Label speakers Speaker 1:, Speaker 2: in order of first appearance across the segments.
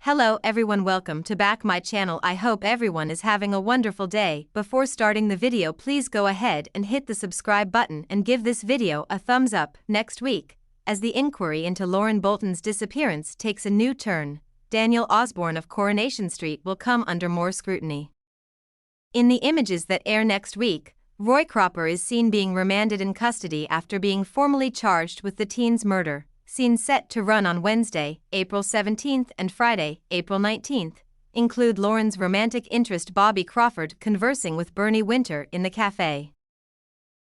Speaker 1: Hello everyone, welcome to back my channel. I hope everyone is having a wonderful day. Before starting the video, please go ahead and hit the subscribe button and give this video a thumbs up. Next week, as the inquiry into Lauren Bolton's disappearance takes a new turn, Daniel Osbourne of Coronation Street will come under more scrutiny. In the images that air next week, Roy Cropper is seen being remanded in custody after being formally charged with the teen's murder. Scenes set to run on Wednesday, April 17th and Friday, April 19th, include Lauren's romantic interest Bobby Crawford conversing with Bernie Winter in the cafe.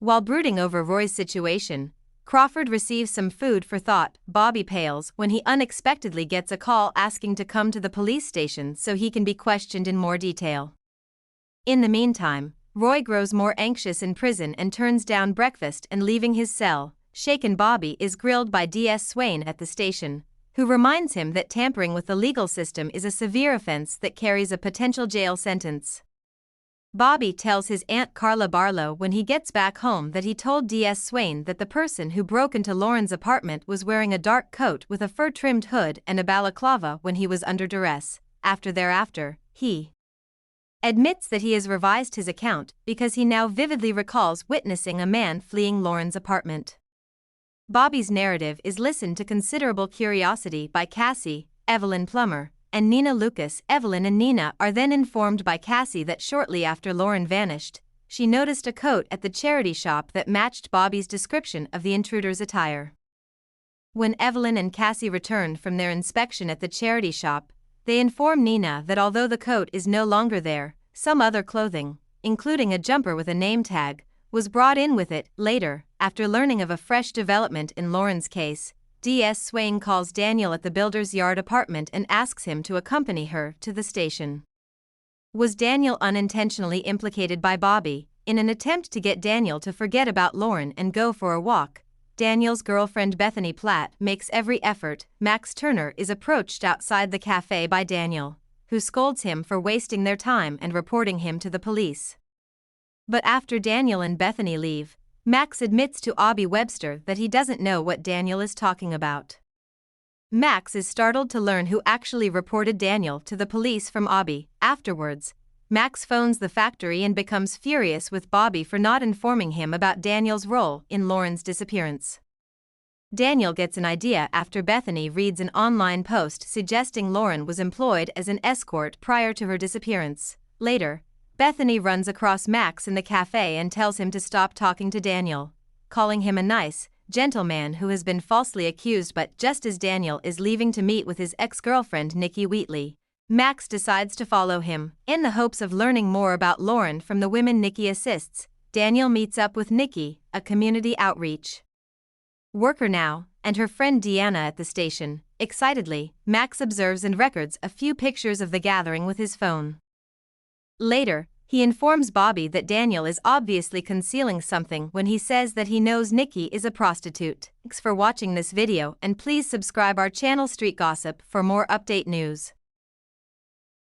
Speaker 1: While brooding over Roy's situation, Crawford receives some food for thought. Bobby pales when he unexpectedly gets a call asking to come to the police station so he can be questioned in more detail. In the meantime, Roy grows more anxious in prison and turns down breakfast and leaving his cell. Shaken Bobby is grilled by D.S. Swain at the station, who reminds him that tampering with the legal system is a severe offense that carries a potential jail sentence. Bobby tells his Aunt Carla Barlow when he gets back home that he told D.S. Swain that the person who broke into Lauren's apartment was wearing a dark coat with a fur-trimmed hood and a balaclava when he was under duress. Thereafter, he admits that he has revised his account because he now vividly recalls witnessing a man fleeing Lauren's apartment. Bobby's narrative is listened to considerable curiosity by Cassie, Evelyn Plummer, and Nina Lucas. Evelyn and Nina are then informed by Cassie that shortly after Lauren vanished, she noticed a coat at the charity shop that matched Bobby's description of the intruder's attire. When Evelyn and Cassie return from their inspection at the charity shop, they inform Nina that although the coat is no longer there, some other clothing, including a jumper with a name tag, was brought in with it. Later, after learning of a fresh development in Lauren's case, D.S. Swain calls Daniel at the Builder's Yard apartment and asks him to accompany her to the station. Was Daniel unintentionally implicated by Bobby? In an attempt to get Daniel to forget about Lauren and go for a walk, Daniel's girlfriend Bethany Platt makes every effort. Max Turner is approached outside the cafe by Daniel, who scolds him for wasting their time and reporting him to the police. But after Daniel and Bethany leave, Max admits to Abby Webster that he doesn't know what Daniel is talking about. Max is startled to learn who actually reported Daniel to the police from Abby. Afterwards, Max phones the factory and becomes furious with Bobby for not informing him about Daniel's role in Lauren's disappearance. Daniel gets an idea after Bethany reads an online post suggesting Lauren was employed as an escort prior to her disappearance. Later, Bethany runs across Max in the cafe and tells him to stop talking to Daniel, calling him a nice, gentle man who has been falsely accused. But just as Daniel is leaving to meet with his ex-girlfriend Nikki Wheatley, Max decides to follow him. In the hopes of learning more about Lauren from the women Nikki assists, Daniel meets up with Nikki, a community outreach worker now, and her friend Deanna at the station. Excitedly, Max observes and records a few pictures of the gathering with his phone. Later, he informs Bobby that Daniel is obviously concealing something when he says that he knows Nikki is a prostitute. Thanks for watching this video and please subscribe our channel Street Gossip for more update news.